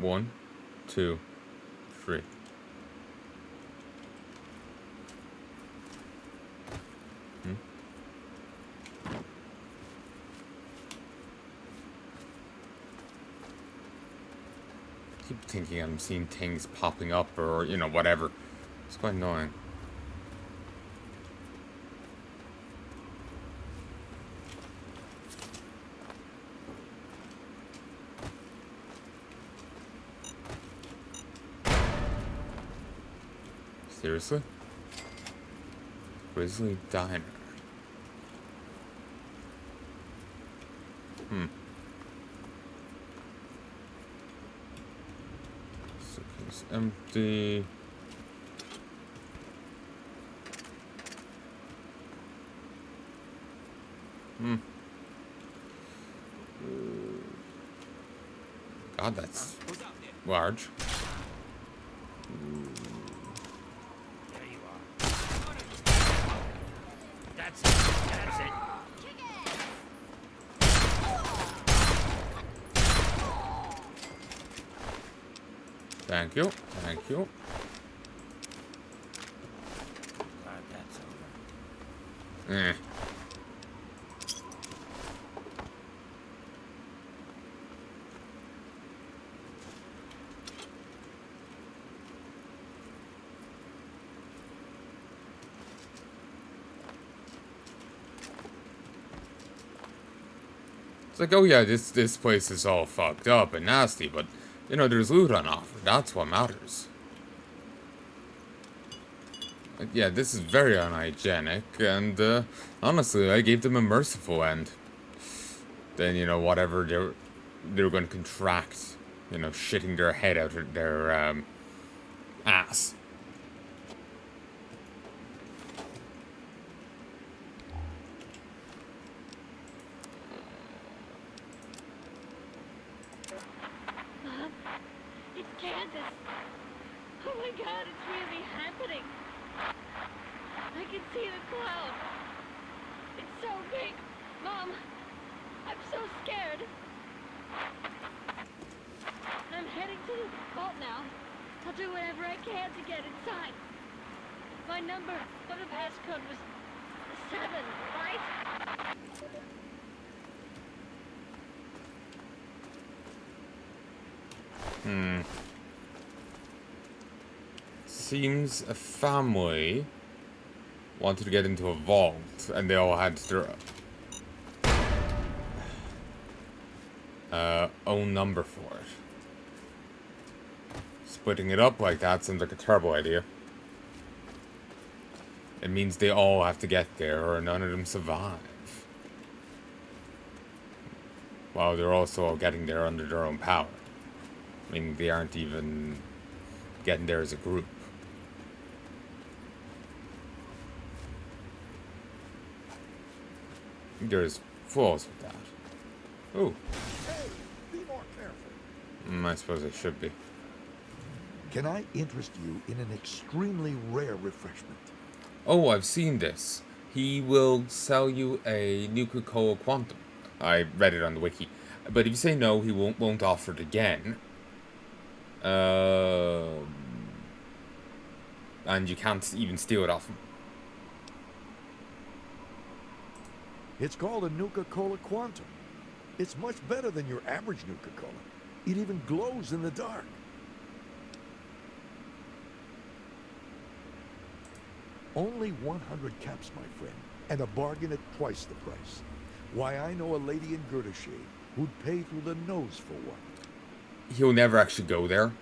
1, 2, 3. I keep thinking I'm seeing things popping up or, you know, whatever. It's quite annoying. Seriously? Grizzly Diner. Suitcase empty. God, that's large. There you are. That's it. That's it. Thank you. Thank you. Glad that's over. Eh. It's like, oh yeah, this place is all fucked up and nasty, but, you know, there's loot on offer. That's what matters. Like, yeah, this is very unhygienic, and, honestly, I gave them a merciful end. Then, you know, whatever they're going to contract, you know, shitting their head out of their, ass. Mom, it's Candace. Oh my God, it's really happening. I can see the cloud. It's so big. Mom, I'm so scared. I'm heading to the vault now. I'll do whatever I can to get inside. My number for the passcode was 7, right? Seems a family wanted to get into a vault, and they all had their own number for it. Splitting it up like that seems like a terrible idea. It means they all have to get there, or none of them survive. While they're also all getting there under their own power. Meaning they aren't even getting there as a group. There's flaws with that. Oh. Hey, be more careful. I suppose I should be. Can I interest you in an extremely rare refreshment? Oh, I've seen this. He will sell you a Nuka-Cola Quantum. I read it on the wiki. But if you say no, he won't offer it again. And you can't even steal it off him. It's called a Nuka-Cola Quantum. It's much better than your average Nuka-Cola. It even glows in the dark. Only 100 caps, my friend, and a bargain at twice the price. Why, I know a lady in Gerdershay who'd pay through the nose for one. He'll never actually go there.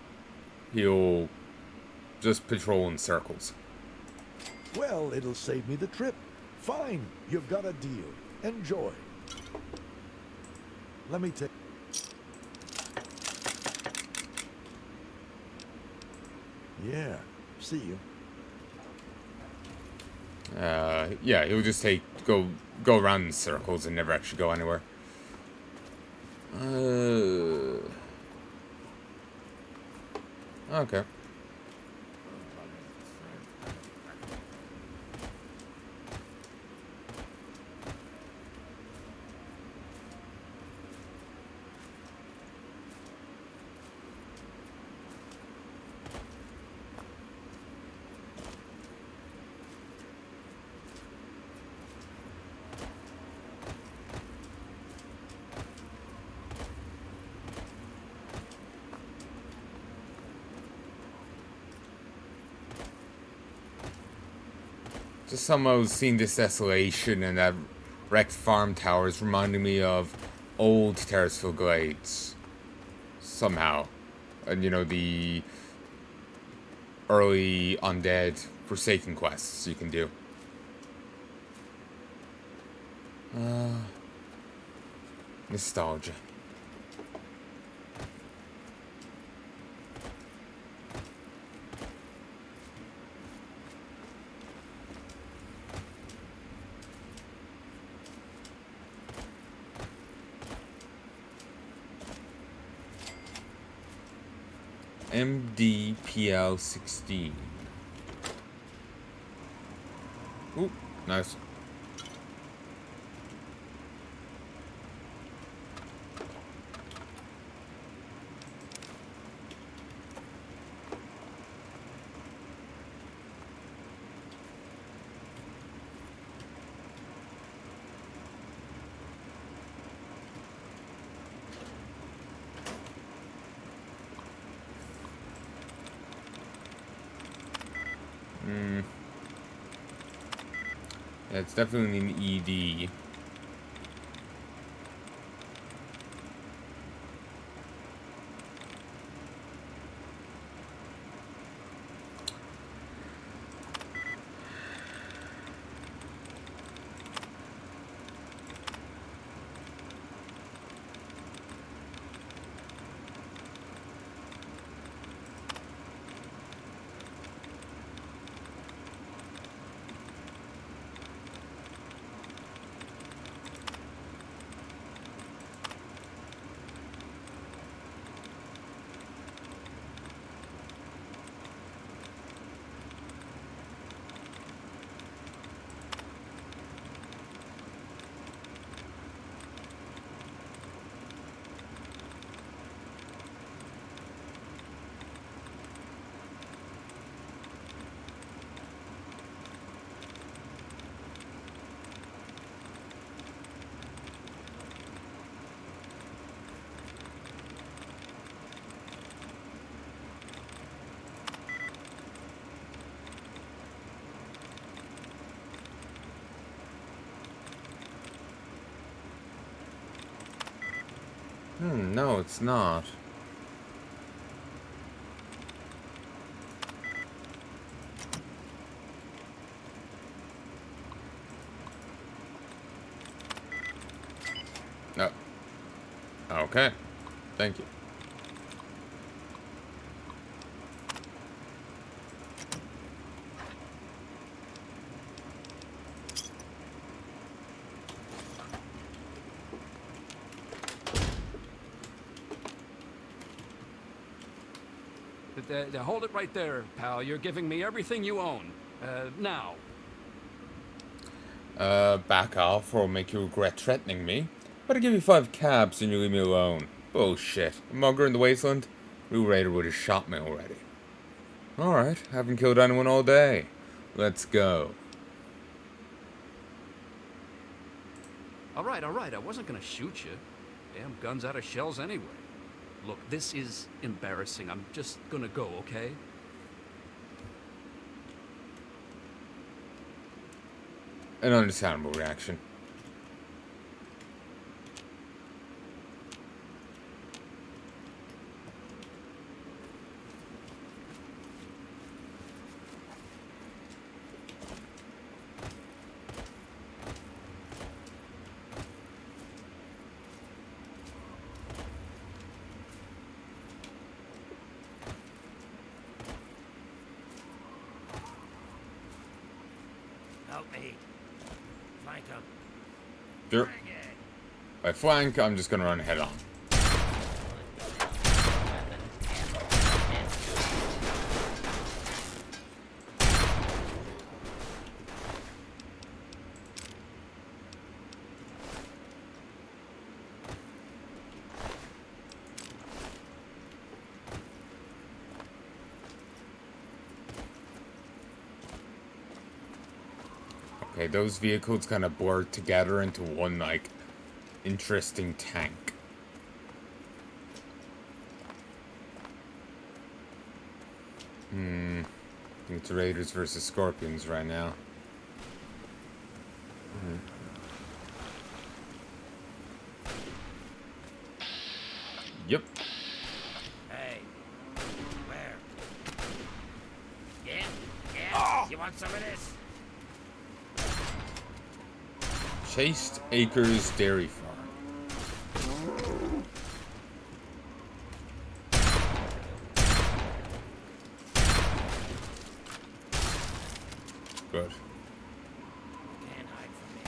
He'll just patrol in circles. Well, it'll save me the trip. Fine, you've got a deal. Enjoy. Let me take... Yeah, see you. Yeah, he'll just go around in circles and never actually go anywhere. Okay. Just somehow seeing this desolation and that wrecked farm towers reminding me of old Terraceville Glades. Somehow. And you know, the early undead Forsaken quests you can do. Nostalgia. MDPL-16. Ooh, nice. Yeah, it's definitely an ED. No, it's not. No. Okay. Thank you. Hold it right there, pal. You're giving me everything you own. Now. Back off or I'll make you regret threatening me. But I give you 5 cabs and you leave me alone. Bullshit. A mugger in the wasteland? Blue Raider would have shot me already. Alright, haven't killed anyone all day. Let's go. All right. I wasn't gonna shoot you. Damn gun's out of shells anyway. Look, this is embarrassing. I'm just gonna go, okay? An understandable reaction. Help me. Flank him. Sure. Bring it. By flank, I'm just gonna run head on. Okay, those vehicles kind of blur together into one, like, interesting tank. I think it's Raiders versus Scorpions right now. You want some of this? Chased Acres Dairy Farm. Good. Can't hide from me.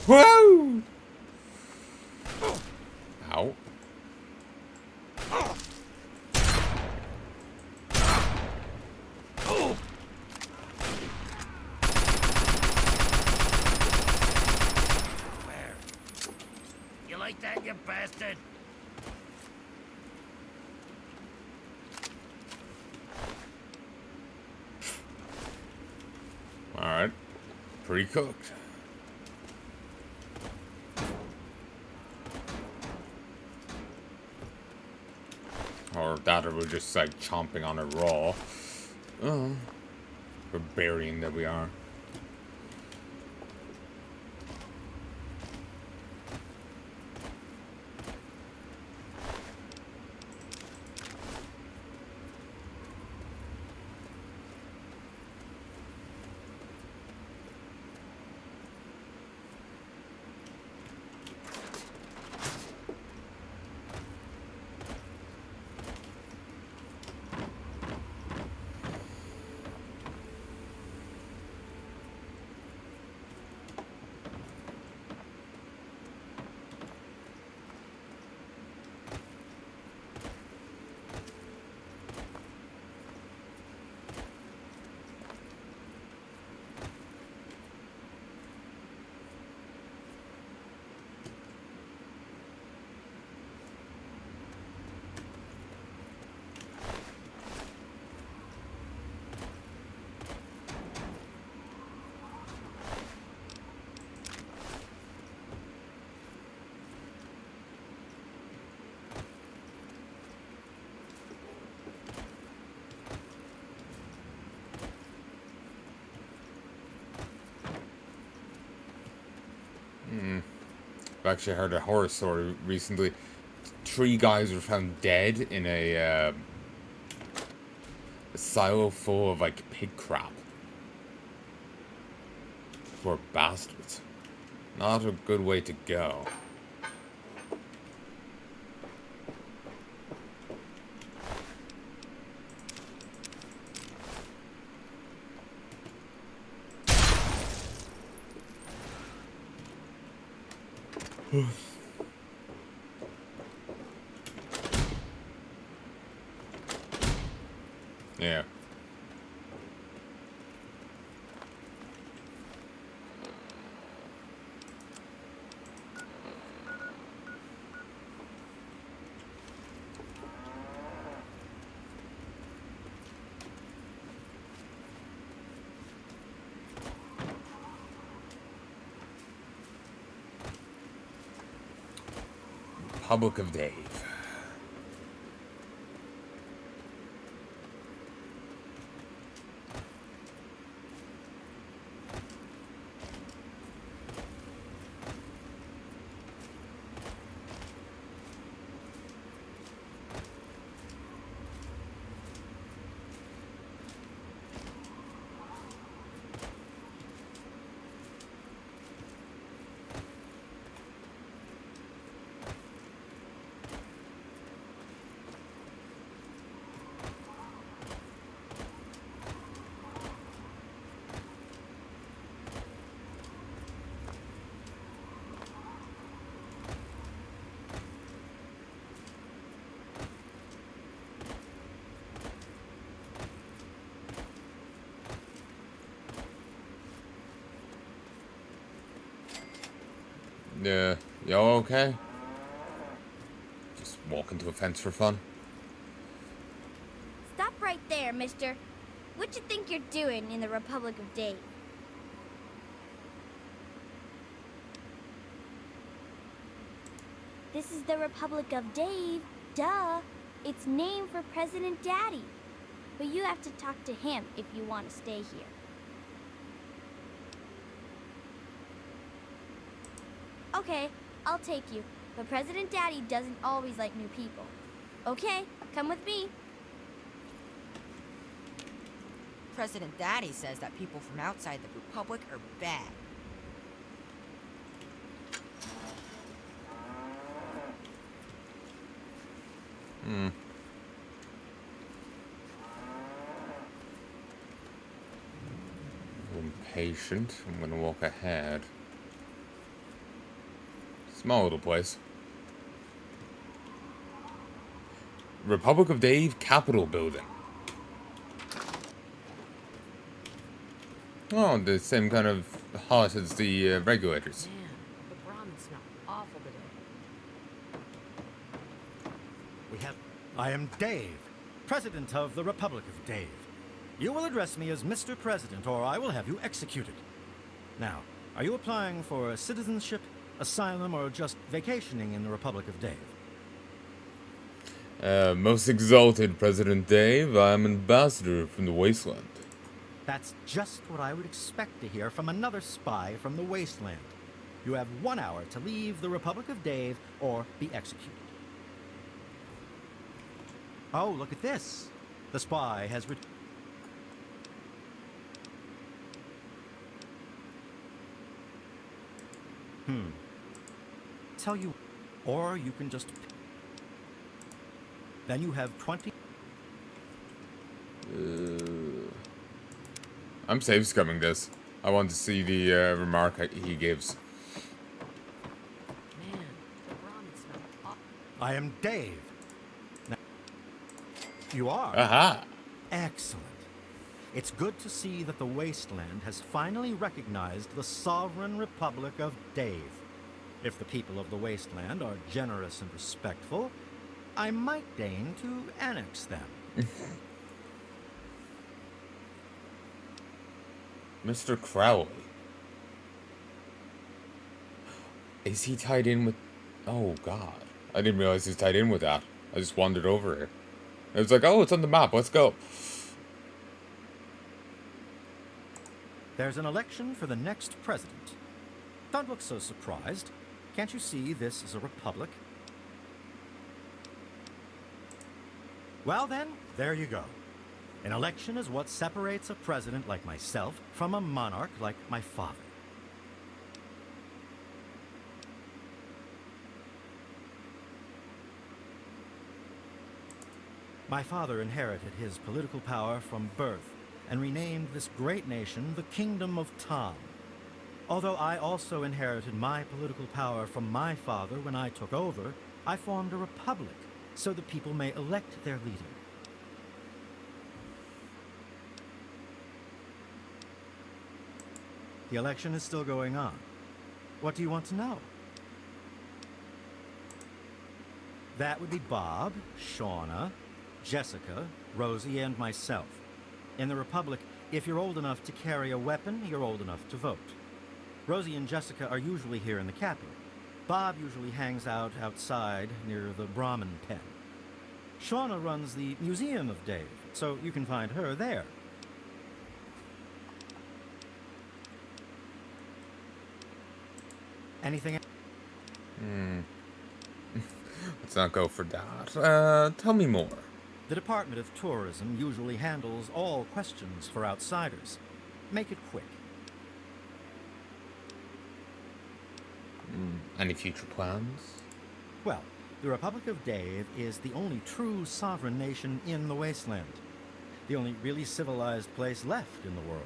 Whoa! Ow. Where? You like that, you bastard? Alright. Pre-cooked. Or that, or we're just like chomping on it raw. Oh. Barbarian that we are. I've actually heard a horror story recently. 3 guys were found dead in a silo full of like pig crap. Poor bastards. Not a good way to go. Yeah. Republic of Dave. Yeah, y'all okay? Just walk into a fence for fun? Stop right there, mister. What you think you're doing in the Republic of Dave? This is the Republic of Dave. Duh. It's named for President Daddy. But you have to talk to him if you want to stay here. Okay, I'll take you. But President Daddy doesn't always like new people. Okay, come with me. President Daddy says that people from outside the Republic are bad. I'm impatient. I'm gonna walk ahead. Small little place. Republic of Dave Capitol Building. Oh, the same kind of hut as the regulators. Man, the ramen smells awful today. I am Dave, President of the Republic of Dave. You will address me as Mr. President, or I will have you executed. Now, are you applying for citizenship, asylum, or just vacationing in the Republic of Dave? Most exalted President Dave, I am ambassador from the Wasteland. That's just what I would expect to hear from another spy from the Wasteland. You have 1 hour to leave the Republic of Dave or be executed. Oh, look at this. The spy has Tell you, or you can just... Then you have 20... I'm safe scumming this. I want to see the remark he gives. Man, the ramen smells awful. I am Dave. Now, you are? Aha! Excellent. It's good to see that the Wasteland has finally recognized the sovereign Republic of Dave. If the people of the Wasteland are generous and respectful, I might deign to annex them. Mr. Crowley. Is he tied in with... Oh, God. I didn't realize he's tied in with that. I just wandered over here. It was like, oh, it's on the map. Let's go. There's an election for the next president. Don't look so surprised. Can't you see this is a republic? Well then, there you go. An election is what separates a president like myself from a monarch like my father. My father inherited his political power from birth and renamed this great nation the Kingdom of Tom. Although I also inherited my political power from my father when I took over, I formed a republic so the people may elect their leader. The election is still going on. What do you want to know? That would be Bob, Shauna, Jessica, Rosie, and myself. In the Republic, if you're old enough to carry a weapon, you're old enough to vote. Rosie and Jessica are usually here in the capital. Bob usually hangs out outside near the Brahmin pen. Shauna runs the Museum of Dave, so you can find her there. Anything else? Let's not go for that. Tell me more. The Department of Tourism usually handles all questions for outsiders. Make it quick. Any future plans? Well, the Republic of Dave is the only true sovereign nation in the Wasteland. The only really civilized place left in the world.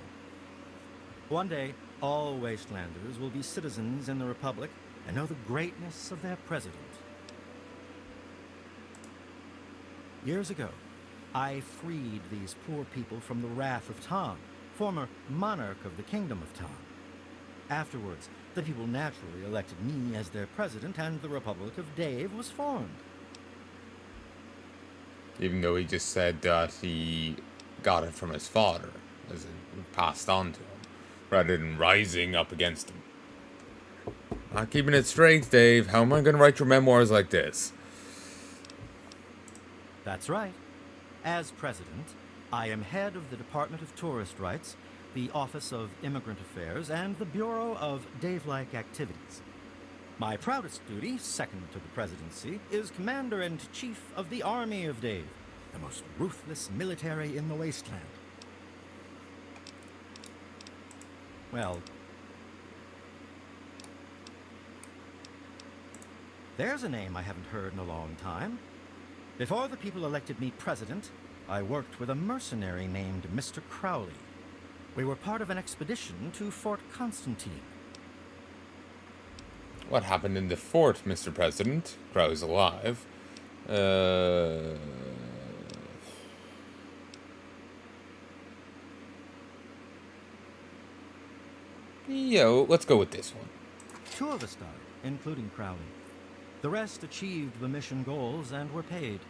One day, all Wastelanders will be citizens in the Republic and know the greatness of their president. Years ago, I freed these poor people from the wrath of Tom, former monarch of the Kingdom of Tom. Afterwards, the people naturally elected me as their president, and the Republic of Dave was formed. Even though he just said that he got it from his father, as in passed on to him, rather than rising up against him. Not keeping it straight, Dave. How am I going to write your memoirs like this? That's right. As president, I am head of the Department of Tourist Rights, the Office of Immigrant Affairs, and the Bureau of Dave-like Activities. My proudest duty, second to the presidency, is Commander-in-Chief of the Army of Dave, the most ruthless military in the Wasteland. well, there's a name I haven't heard in a long time. Before the people elected me president, I worked with a mercenary named Mr. Crowley. We were part of an expedition to Fort Constantine. What happened in the fort, Mr. President? Crow's alive. Yeah, let's go with this one. 2 of us died, including Crowley. The rest achieved the mission goals and were paid.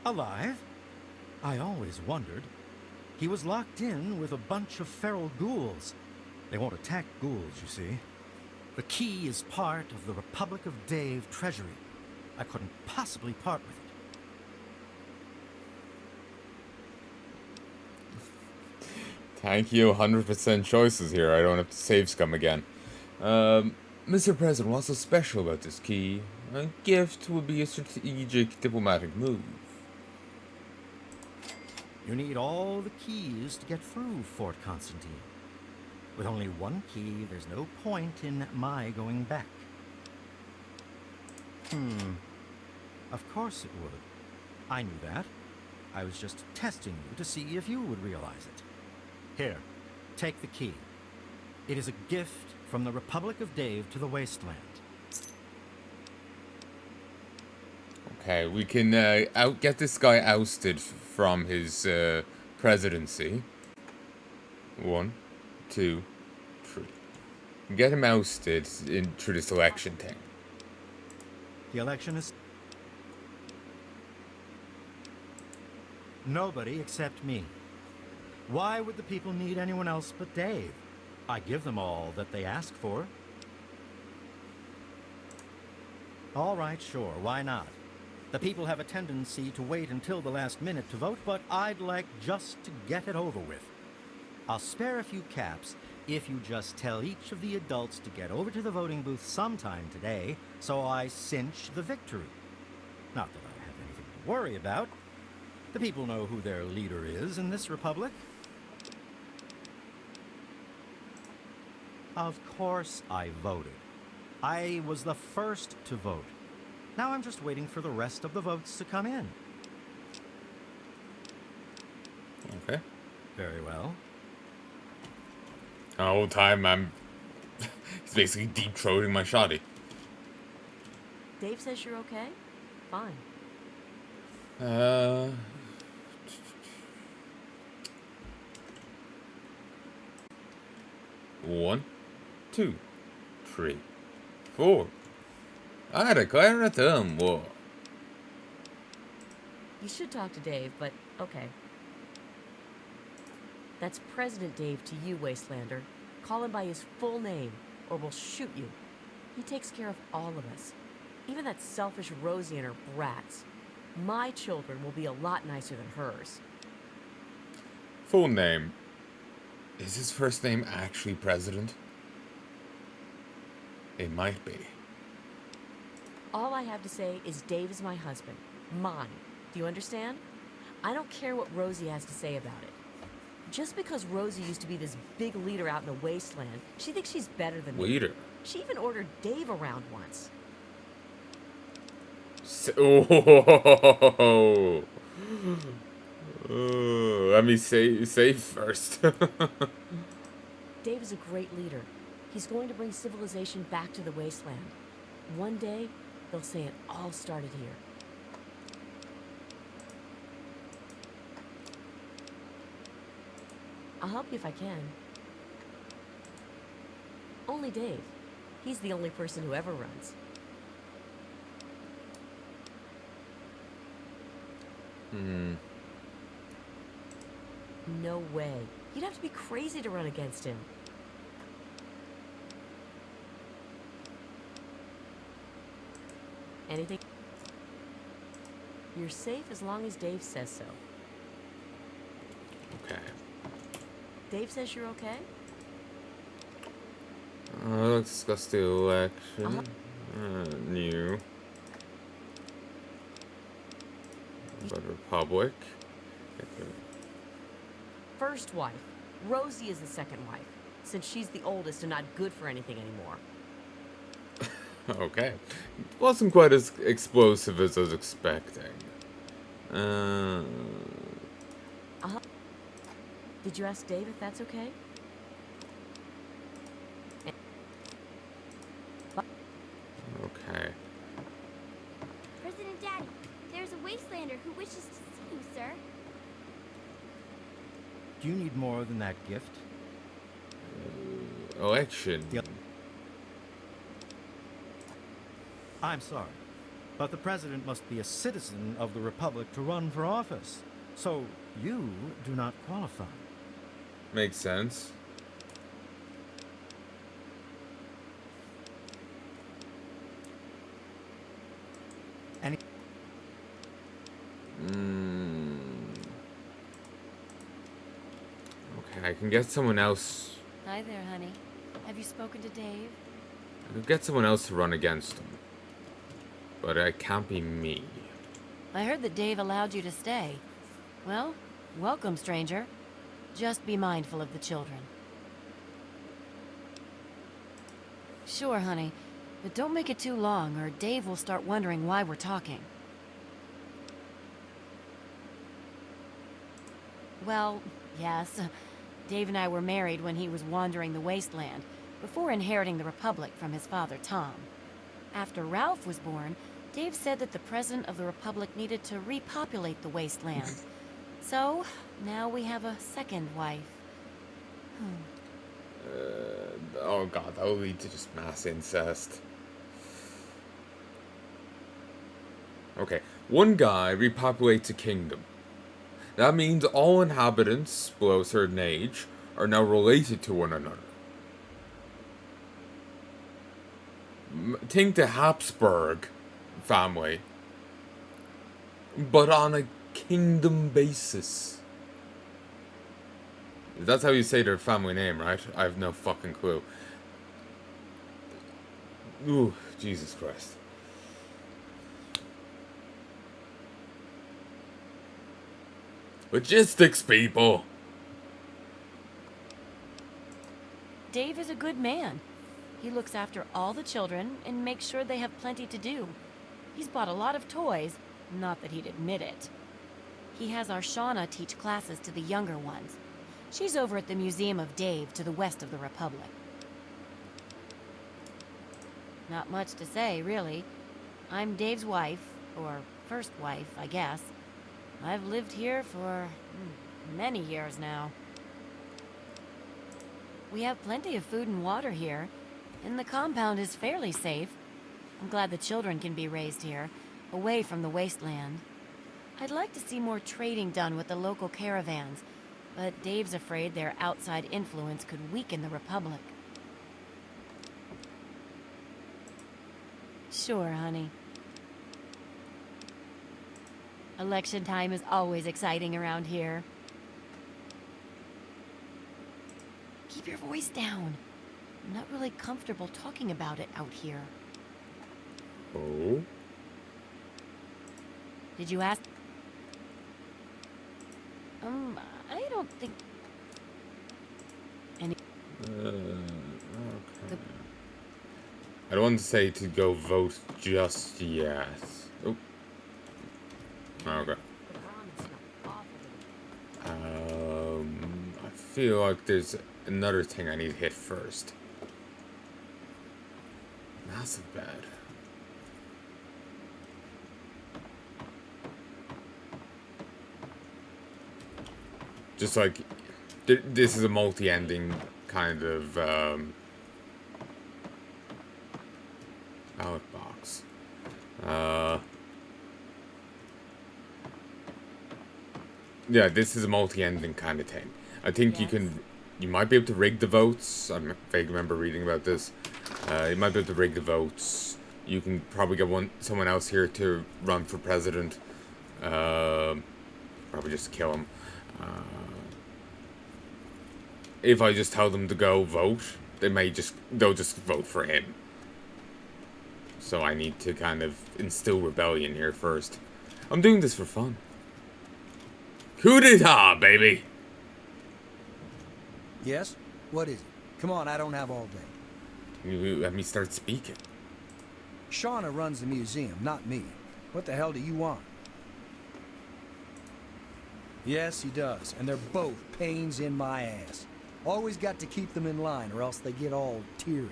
Alive? I always wondered. He was locked in with a bunch of feral ghouls. They won't attack ghouls, you see. The key is part of the Republic of Dave treasury. I couldn't possibly part with it. Thank you, 100% choices here. I don't have to save scum again. Mr. President, what's so special about this key? A gift would be a strategic diplomatic move. You need all the keys to get through Fort Constantine. With only one key, there's no point in my going back. Of course it would. I knew that. I was just testing you to see if you would realize it. Here, take the key. It is a gift from the Republic of Dave to the Wasteland. Okay, we can get this guy ousted from his presidency. 1, 2, 3. Get him ousted through this election thing. The election is... Nobody except me. Why would the people need anyone else but Dave? I give them all that they ask for. All right, sure, why not? The people have a tendency to wait until the last minute to vote, but I'd like just to get it over with. I'll spare a few caps if you just tell each of the adults to get over to the voting booth sometime today, so I cinch the victory. Not that I have anything to worry about. The people know who their leader is in this republic. Of course I voted. I was the first to vote. Now I'm just waiting for the rest of the votes to come in. Okay. Very well. The whole time he's basically deep-throating my shoddy. Dave says you're okay? Fine. 1, 2, 3, 4. I declare a term war. You should talk to Dave, but okay. That's President Dave to you, Wastelander. Call him by his full name, or we'll shoot you. He takes care of all of us. Even that selfish Rosie and her brats. My children will be a lot nicer than hers. Full name. Is his first name actually President? It might be. All I have to say is Dave is my husband. Mine. Do you understand? I don't care what Rosie has to say about it. Just because Rosie used to be this big leader out in the wasteland, she thinks she's better than me. Leader? She even ordered Dave around once. Oh, let me say first. Dave is a great leader. He's going to bring civilization back to the wasteland. One day, they'll say it all started here. I'll help you if I can. Only Dave. He's the only person who ever runs. No way. You'd have to be crazy to run against him. Anything? You're safe as long as Dave says so. Okay. Dave says you're okay? Let's discuss the election. New. About the Republic. First wife. Rosie is the second wife, since she's the oldest and not good for anything anymore. Okay. Wasn't quite as explosive as I was expecting. Did you ask Dave if that's okay? Okay. President Daddy, there's a wastelander who wishes to see you, sir. Do you need more than that gift? Election. Yep. I'm sorry, but the president must be a citizen of the Republic to run for office. So you do not qualify. Makes sense. Any Okay, I can get someone else. Hi there, honey. Have you spoken to Dave? I could get someone else to run against him. But it can't be me. I heard that Dave allowed you to stay. Well, welcome, stranger. Just be mindful of the children. Sure, honey. But don't make it too long, or Dave will start wondering why we're talking. Well, yes. Dave and I were married when he was wandering the wasteland, before inheriting the Republic from his father, Tom. After Ralph was born, Dave said that the President of the Republic needed to repopulate the wasteland. So, now we have a second wife. Oh god, that will lead to just mass incest. Okay, one guy repopulates a kingdom. That means all inhabitants below a certain age are now related to one another. Think the Habsburg family, but on a kingdom basis. That's how you say their family name, right? I have no fucking clue. Ooh, Jesus Christ. Logistics, people! Dave is a good man. He looks after all the children and makes sure they have plenty to do. He's bought a lot of toys, not that he'd admit it. He has our Shauna teach classes to the younger ones. She's over at the Museum of Dave to the west of the Republic. Not much to say, really. I'm Dave's wife, or first wife, I guess. I've lived here for many years now. We have plenty of food and water here, and the compound is fairly safe. I'm glad the children can be raised here, away from the wasteland. I'd like to see more trading done with the local caravans, but Dave's afraid their outside influence could weaken the Republic. Sure, honey. Election time is always exciting around here. Keep your voice down. I'm not really comfortable talking about it out here. Oh? Did you ask? I don't think... Okay. I don't want to say to go vote just yet. Oh. Okay. I feel like there's another thing I need to hit first. Massive bed. Just like, this is a multi-ending kind of, ballot box. Yeah, this is a multi-ending kind of thing. I think you might be able to rig the votes. I vaguely remember reading about this. You might be able to rig the votes. You can probably get someone else here to run for president. Probably just kill him. If I just tell them to go vote, they'll just vote for him. So I need to kind of instill rebellion here first. I'm doing this for fun. Coup d'etat, baby. Yes? What is it? Come on, I don't have all day. Let me start speaking. Shauna runs the museum, not me. What the hell do you want? Yes, he does, and they're both pains in my ass. Always got to keep them in line or else they get all teary.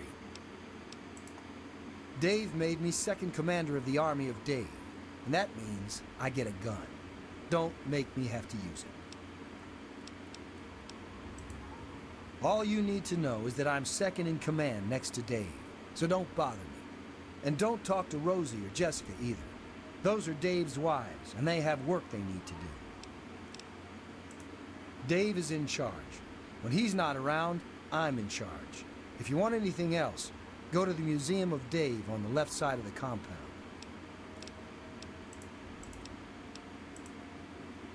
Dave made me second commander of the Army of Dave, and that means I get a gun. Don't make me have to use it. All you need to know is that I'm second in command next to Dave, so don't bother me. And don't talk to Rosie or Jessica either. Those are Dave's wives, and they have work they need to do. Dave is in charge. When he's not around, I'm in charge. If you want anything else, go to the Museum of Dave on the left side of the compound.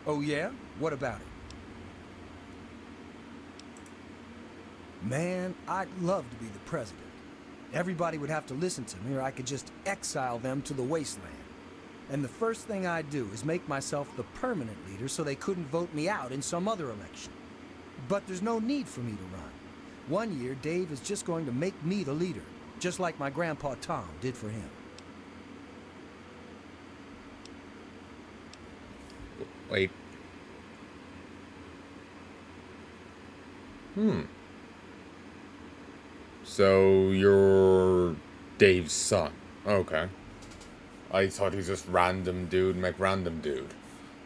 Oh yeah? What about it? Man, I'd love to be the president. Everybody would have to listen to me, or I could just exile them to the wasteland. And the first thing I'd do is make myself the permanent leader so they couldn't vote me out in some other election. But there's no need for me to run. One year, Dave is just going to make me the leader, just like my grandpa Tom did for him. Wait. So you're Dave's son. Okay. I thought he's just random dude, McRandom dude.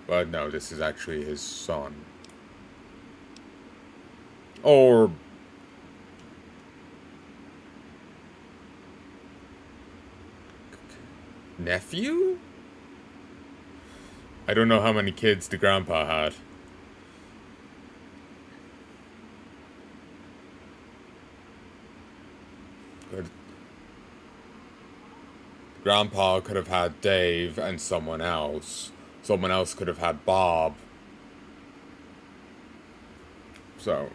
But no, this is actually his son. Or... nephew? I don't know how many kids the grandpa had. Good. Grandpa could have had Dave and someone else. Someone else could have had Bob. So...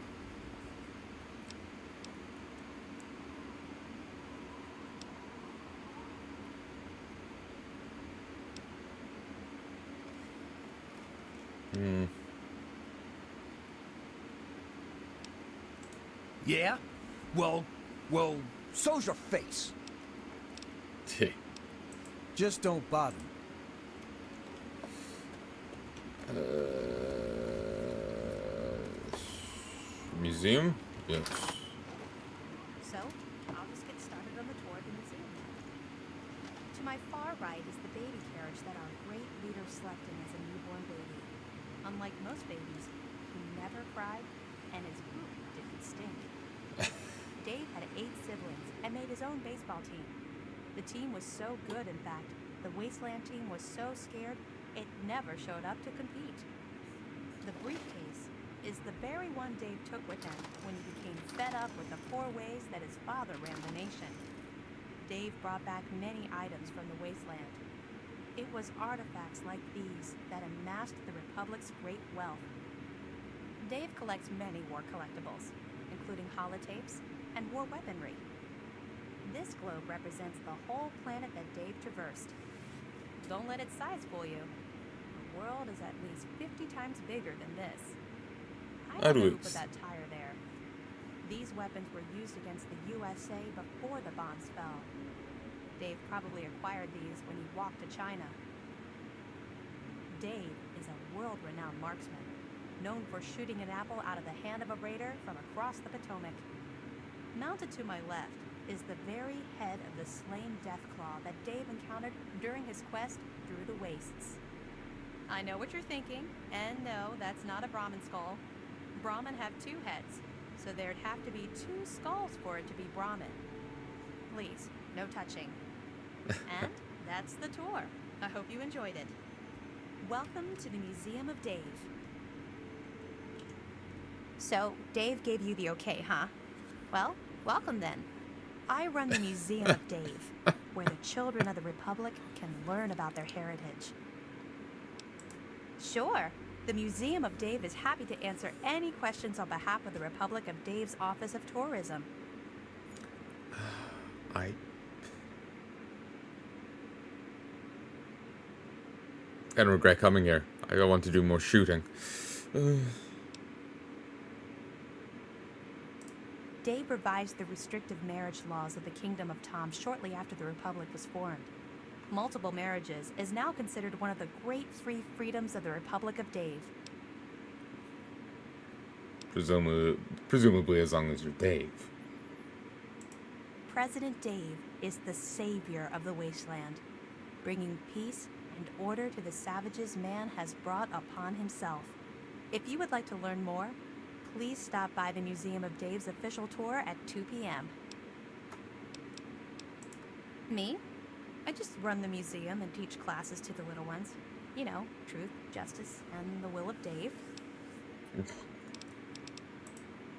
Yeah? Well, so's your face. Just don't bother me. Museum? Yes. So, I'll just get started on the tour of the museum. To my far right is the baby carriage that our great leader slept in as a newborn baby. Unlike most babies, he never cried, and his poop didn't stink. Dave had 8 siblings and made his own baseball team. The team was so good, in fact, the Wasteland team was so scared, it never showed up to compete. The briefcase is the very one Dave took with him when he became fed up with the poor ways that his father ran the nation. Dave brought back many items from the Wasteland. It was artifacts like these that amassed the Republic's great wealth. Dave collects many war collectibles, including holotapes and war weaponry. This globe represents the whole planet that Dave traversed. Don't let its size fool you. The world is at least 50 times bigger than this. I don't know who put that tire there. These weapons were used against the USA before the bombs fell. Dave probably acquired these when he walked to China. Dave is a world-renowned marksman, known for shooting an apple out of the hand of a raider from across the Potomac. Mounted to my left is the very head of the slain Deathclaw that Dave encountered during his quest through the wastes. I know what you're thinking, and no, that's not a Brahmin skull. Brahmin have 2 heads, so there'd have to be 2 skulls for it to be Brahmin. Please, no touching. And that's the tour. I hope you enjoyed it. Welcome to the Museum of Dave. So, Dave gave you the okay, huh? Well, welcome then. I run the Museum of Dave, where the children of the Republic can learn about their heritage. Sure, the Museum of Dave is happy to answer any questions on behalf of the Republic of Dave's Office of Tourism. I kind of regret coming here. I want to do more shooting. Dave revised the restrictive marriage laws of the Kingdom of Tom shortly after the Republic was formed. Multiple marriages is now considered one of the great freedoms of the Republic of Dave. Presumably as long as you're Dave. President Dave is the savior of the wasteland, bringing peace and order to the savages man has brought upon himself. If you would like to learn more, please stop by the Museum of Dave's official tour at 2 p.m. Me? I just run the museum and teach classes to the little ones. You know, truth, justice, and the will of Dave.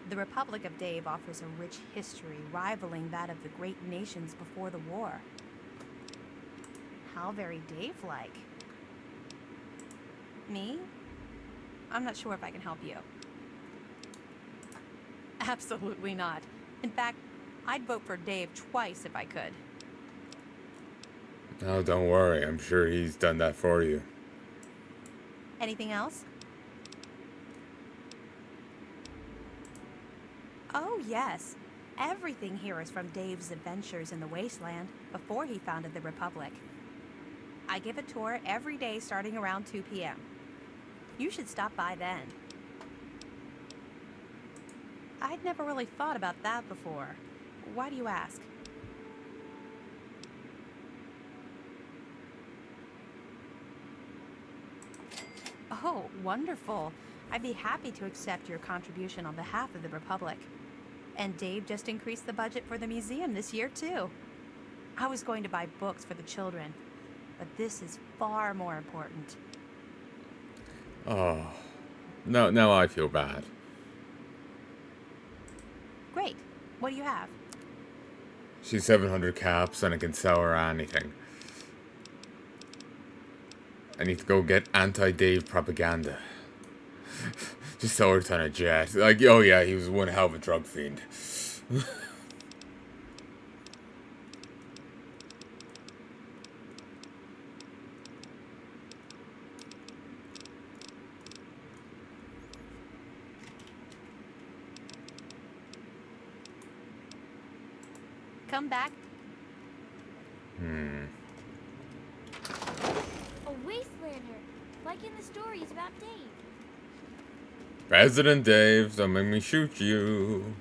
The Republic of Dave offers a rich history rivaling that of the great nations before the war. How very Dave-like. Me? I'm not sure if I can help you. Absolutely not. In fact, I'd vote for Dave twice if I could. Oh, don't worry. I'm sure he's done that for you. Anything else? Oh, yes. Everything here is from Dave's adventures in the wasteland before he founded the Republic. I give a tour every day starting around 2 p.m. You should stop by then. I'd never really thought about that before. Why do you ask? Oh, wonderful. I'd be happy to accept your contribution on behalf of the Republic. And Dave just increased the budget for the museum this year, too. I was going to buy books for the children, but this is far more important. Oh. No, now I feel bad. Great. What do you have? She's 700 caps and I can sell her anything. I need to go get anti-Dave propaganda. Just sell her on a jet. Like, oh yeah, he was one hell of a drug fiend. Come back. A wastelander, like in the stories about Dave. President Dave, don't make me shoot you.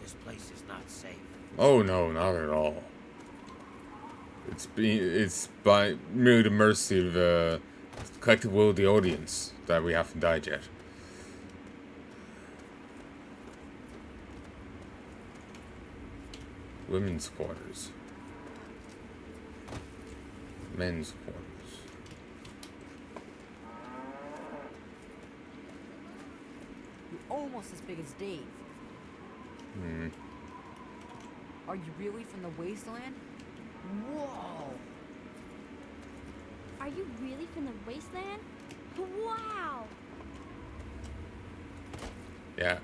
This place is not safe. Oh no, not at all. It's by merely the mercy of the collective will of the audience that we haven't died yet. Women's quarters. Men's quarters. You're almost as big as Dave. Are you really from the wasteland? Whoa! Are you really from the wasteland? Wow! Yeah,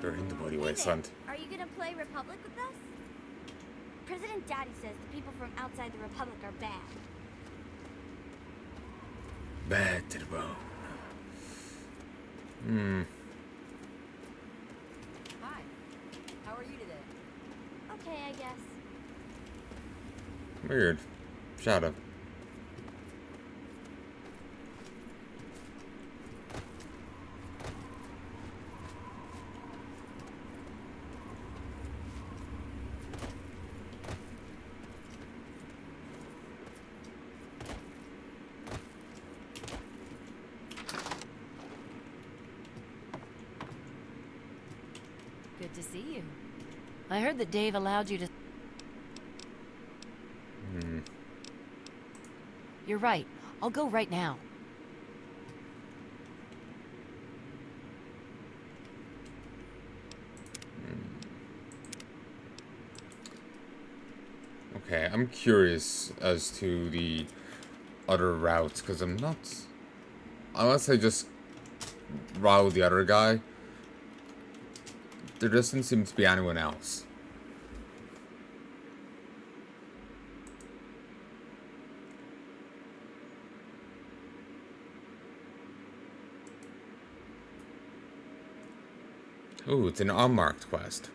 you're in the bloody wasteland. Are you gonna play Republic with us? President Daddy says the people from outside the Republic are bad. Bad to the bone. Hi. How are you today? Okay, I guess. Weird. Shadow. Good to see you. I heard that Dave allowed you to... You're right. I'll go right now. Okay, I'm curious as to the other routes, because I'm not... Unless I just rile the other guy, there doesn't seem to be anyone else. Ooh, it's an unmarked quest.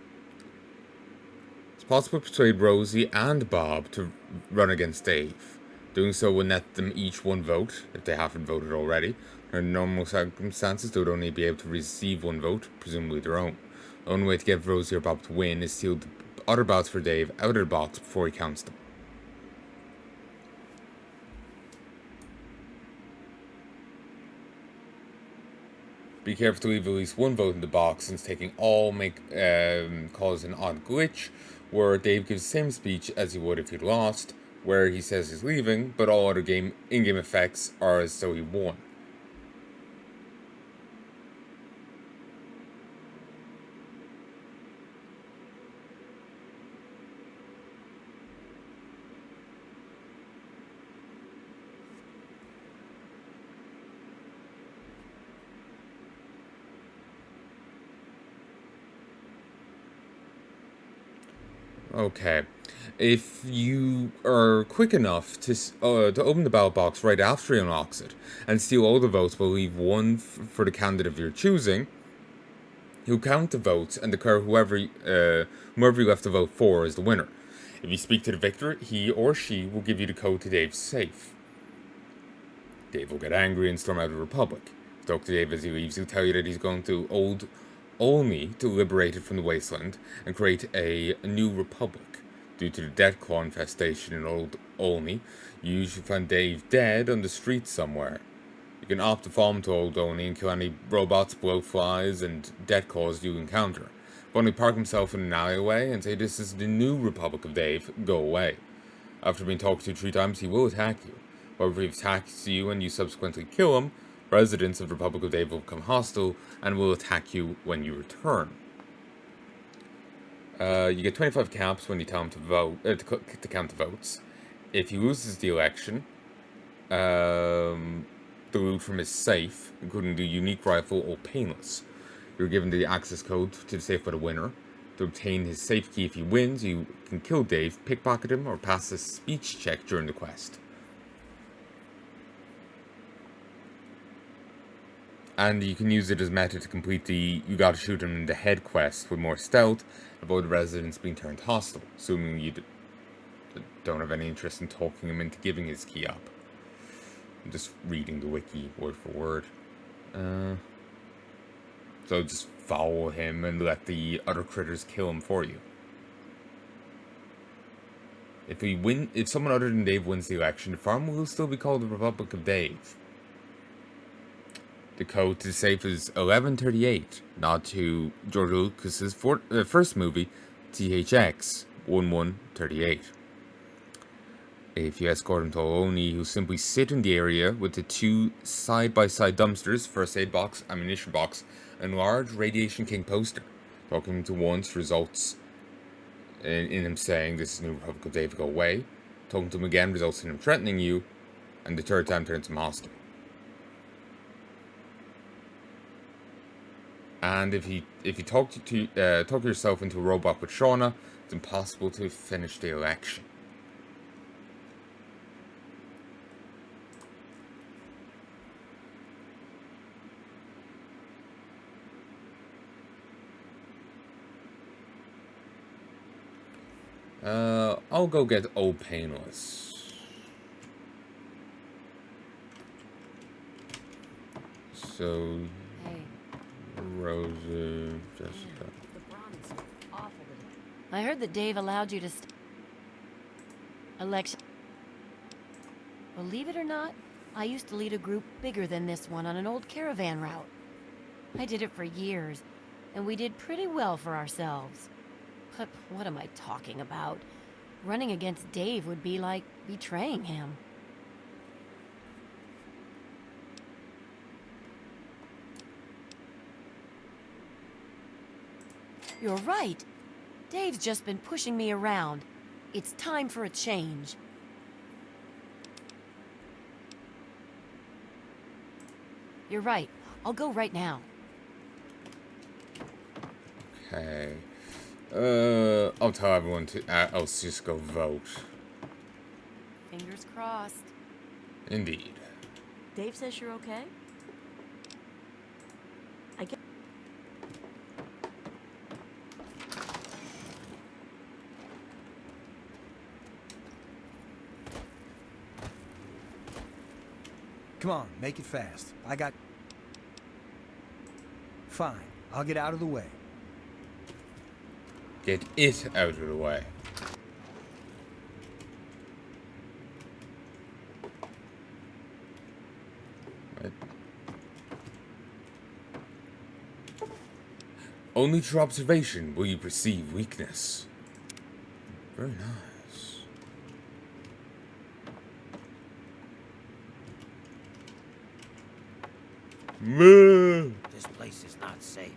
It's possible to persuade Rosie and Bob to run against Dave. Doing so will net them each one vote, if they haven't voted already. In normal circumstances, they would only be able to receive one vote, presumably their own. The only way to get Rosie or Bob to win is to seal the other ballots for Dave out of the box before he counts them. Be careful to leave at least one vote in the box, since taking all may cause an odd glitch, where Dave gives the same speech as he would if he lost, where he says he's leaving, but all other in-game effects are as though he won. Okay, if you are quick enough to open the ballot box right after he unlocks it and steal all the votes but leave one for the candidate of your choosing, he'll count the votes and declare whoever you left the vote for is the winner. If you speak to the victor, he or she will give you the code to Dave's safe. Dave will get angry and storm out of the Republic. If you talk to Dave as he leaves, he'll tell you that he's going to Old Olney to liberate it from the wasteland and create a new republic. Due to the death claw infestation in Old Olney, you usually find Dave dead on the street somewhere. You can opt to follow him to Old Olney and kill any robots, blowflies, and death claws you encounter. But only park himself in an alleyway and say this is the new Republic of Dave, go away. After being talked to 3 times, he will attack you. However, if he attacks you and you subsequently kill him, residents of the Republic of Dave will become hostile and will attack you when you return. You get 25 caps when you tell him to vote to count the votes. If he loses the election, the loot from his safe, including the unique rifle, will painless. You're given the access code to the safe by the winner. To obtain his safe key if he wins, you can kill Dave, pickpocket him, or pass a speech check during the quest. And you can use it as meta to complete the you gotta shoot him in the head quest with more stealth, avoid the residents being turned hostile, assuming you don't have any interest in talking him into giving his key up. I'm just reading the wiki word for word. So just follow him and let the other critters kill him for you. If someone other than Dave wins the election, the farm will still be called the Republic of Dave. The code to the safe is 1138, nod to George Lucas's first movie, THX 1138. If you escort him to Olney, he'll simply sit in the area with the 2 side-by-side dumpsters, first aid box, ammunition box, and large Radiation King poster. Talking to once results in him saying, "This is New Republic of Dave, go away." Talking to him again results in him threatening you, and the third time turns him hostile. And if you talk yourself into a robot with Shauna, it's impossible to finish the election. I'll go get Old Painless. So, Rosie, Jessica. I heard that Dave allowed you to election. Believe it or not, I used to lead a group bigger than this one on an old caravan route. I did it for years, and we did pretty well for ourselves. But what am I talking about? Running against Dave would be like betraying him. You're right. Dave's just been pushing me around. It's time for a change. You're right. I'll go right now. Okay. I'll tell everyone to else just go vote. Fingers crossed. Indeed. Dave says you're okay? I guess. Come on, make it fast. I got... Fine, I'll get out of the way. Get it out of the way. Right. Only through observation will you perceive weakness. Very nice. Moo! This place is not safe.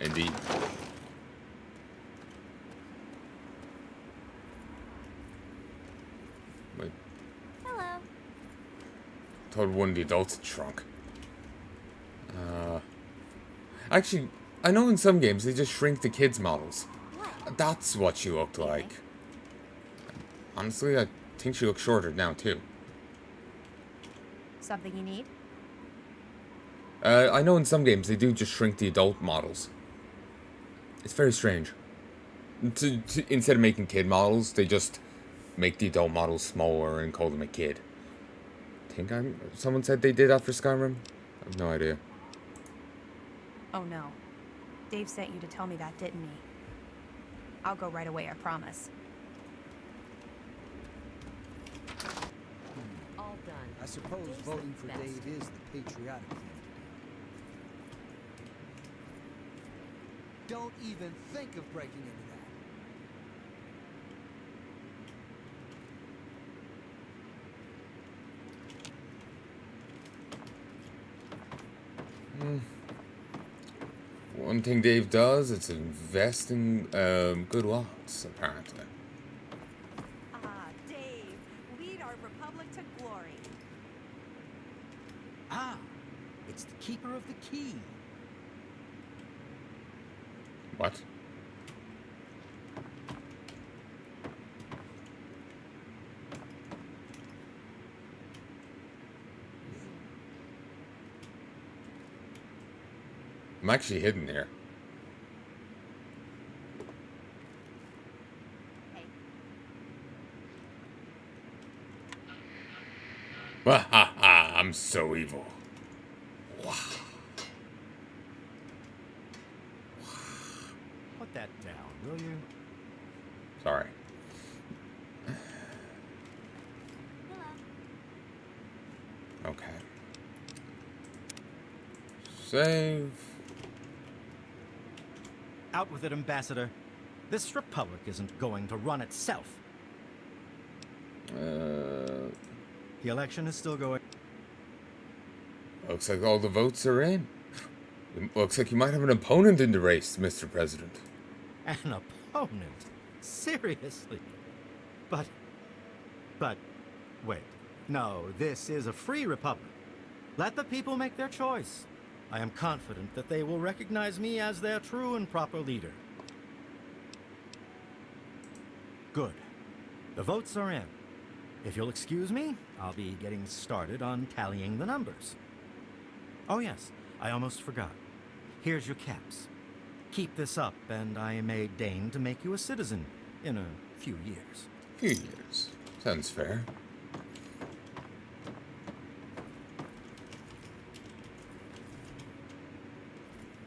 Indeed. Wait. Hello. Told one of the adults had shrunk. Actually, I know in some games they just shrink the kids' models. What? That's what she looked like. Honestly, I think she looks shorter now too. Something you need? I know in some games they do just shrink the adult models. It's very strange. Instead of making kid models, they just make the adult models smaller and call them a kid. Someone said they did that for Skyrim? I have no idea. Oh no. Dave sent you to tell me that, didn't he? I'll go right away, I promise. All done. I suppose Dave's voting the for best. Dave is the patriotic thing to do. Don't even think of breaking into that. One thing Dave does is invest in good lots, apparently. Ah, Dave, lead our republic to glory. Ah, it's the keeper of the key. What? I'm actually hidden here. Hey, Ha ha ha! I'm so evil. Wow. Put that down, will you? Sorry. Hello. Okay. Save. Out with it, Ambassador. This republic isn't going to run itself. The election is still going. Looks like all the votes are in. It looks like you might have an opponent in the race, Mr. President. An opponent? Seriously? But, wait. No, this is a free republic. Let the people make their choice. I am confident that they will recognize me as their true and proper leader. Good. The votes are in. If you'll excuse me, I'll be getting started on tallying the numbers. Oh yes, I almost forgot. Here's your caps. Keep this up, and I may deign to make you a citizen in a few years. Few years. Sounds fair.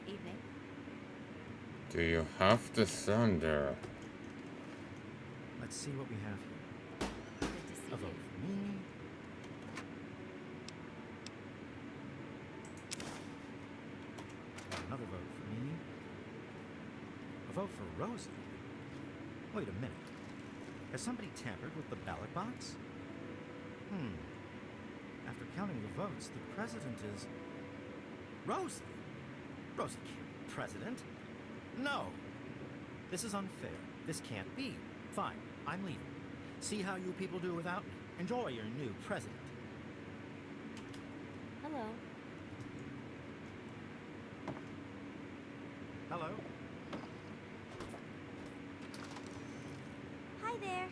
evening. Do you have to thunder? Let's see what we have here. Good to see A vote you. for me. Another vote for me. A vote for Rosie. Wait a minute. Has somebody tampered with the ballot box? After counting the votes, the president is... Rosie? Rosie can't be president. No. This is unfair. This can't be. Fine, I'm leaving. See how you people do without me. Enjoy your new president. Hello. Hello? Hi there.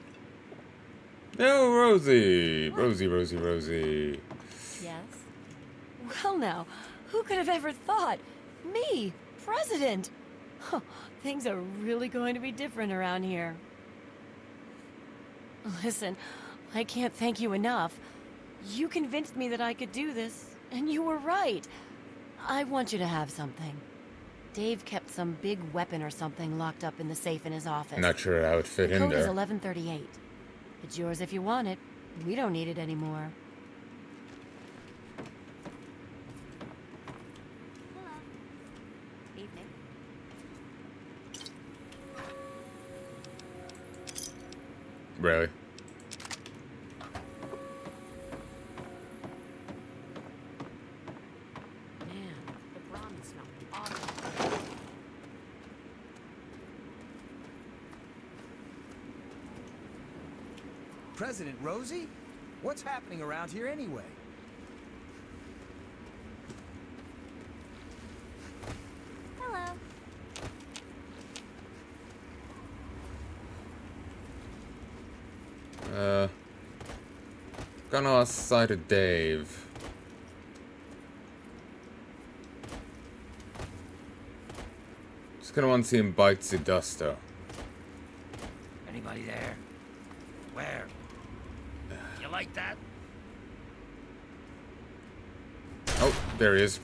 Oh, Rosie! Rosie. Yes? Well now, who could have ever thought? Me, president! Huh, things are really going to be different around here. Listen, I can't thank you enough. You convinced me that I could do this, and you were right. I want you to have something. Dave kept some big weapon or something locked up in the safe in his office. Not sure how it fit The in code is there. 1138. It's yours if you want it. We don't need it anymore. Hello. Evening. Really? Man, the brahmin smell awesome. President Rosie? What's happening around here anyway? Hello. Gonna lost sight of Dave. Just gonna want to see him bite the dust though. Anybody there? Where? You like that? Oh, there he is.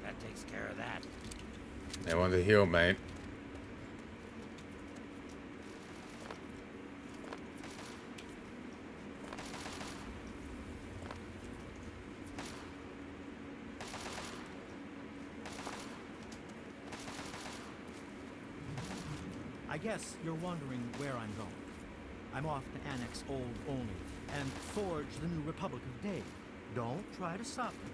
That takes care of that. They want to heal, mate. I guess you're wondering where I'm going. I'm off to annex Old Olney and forge the new Republic of Dave. Don't try to stop me.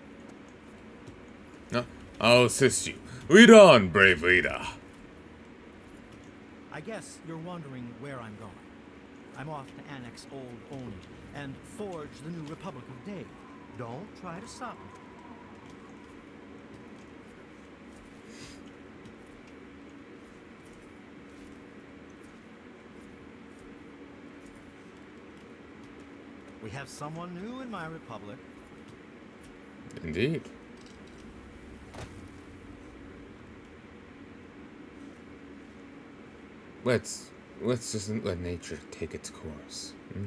No, I'll assist you. Lead on, brave leader. I guess you're wondering where I'm going. I'm off to annex Old Olney and forge the new Republic of Dave. Don't try to stop me. We have someone new in my republic. Indeed. Let's just let nature take its course. Hmm?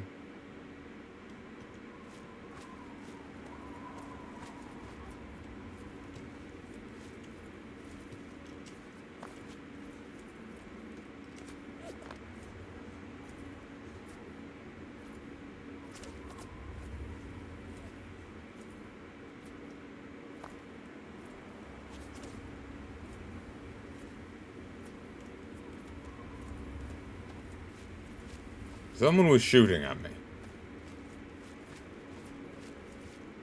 Someone was shooting at me.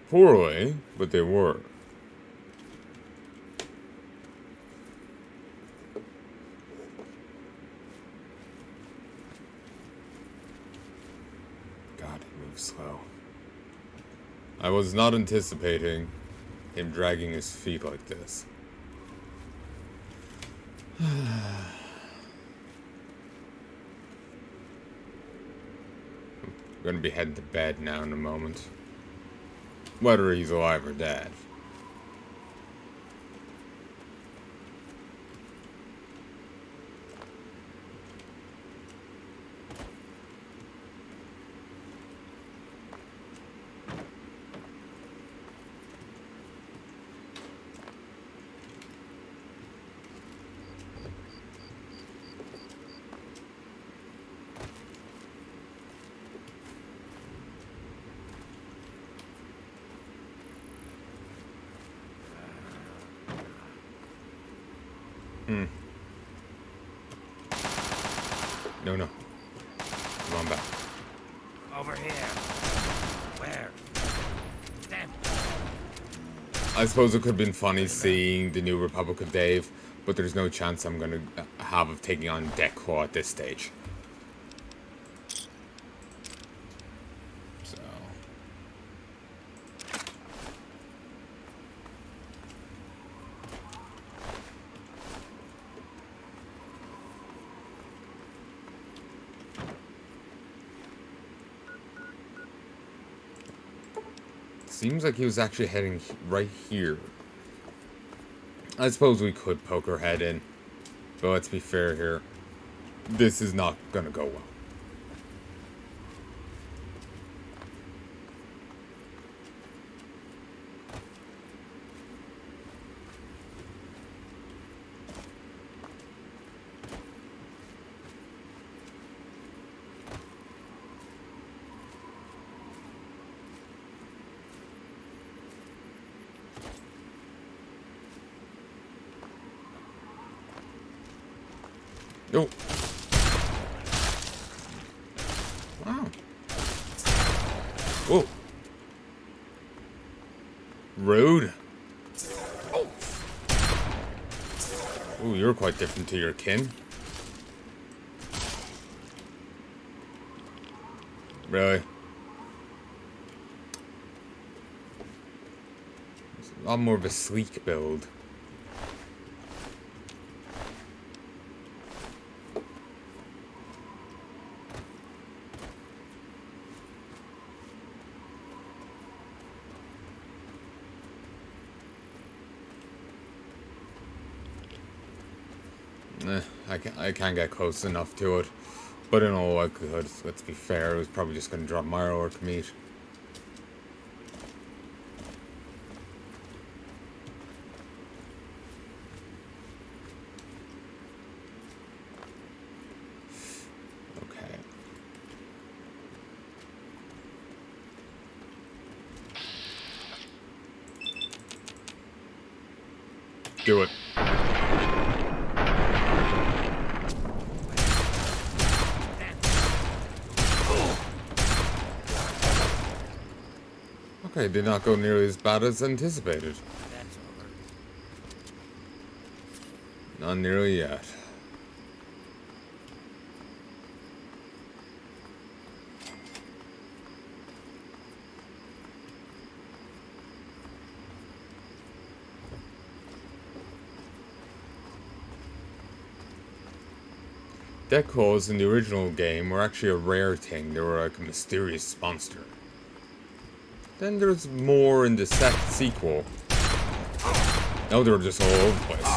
Poorly, but they were. God, he moves slow. I was not anticipating him dragging his feet like this. I'm gonna be heading to bed now in a moment. Whether he's alive or dead. No. Come on back. Over here. Where? Damn it. I suppose it could have been funny seeing the new Republic of Dave, but there's no chance I'm gonna have of taking on Deco at this stage. So. Seems like he was actually heading right here. I suppose we could poke our head in, but let's be fair here. This is not gonna go well. Oh. Wow. Oh. Rude. Oh, you're quite different to your kin. Really? It's a lot more of a sleek build. I can't get close enough to it, but in all likelihood, let's be fair, it was probably just going to drop Mario or Kamit. Okay. Do it. Okay, did not go nearly as bad as anticipated. That's over. Not nearly yet. Decals in the original game were actually a rare thing. They were like a mysterious monster. Then there's more in the sequel. Now they're just all over the place.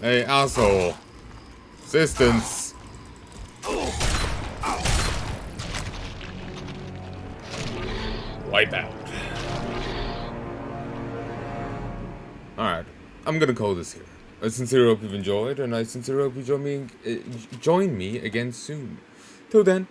Hey, asshole. Assistance. Wipe out. Alright, I'm gonna call this here. I sincerely hope you've enjoyed, and I sincerely hope you join me again soon. Till then.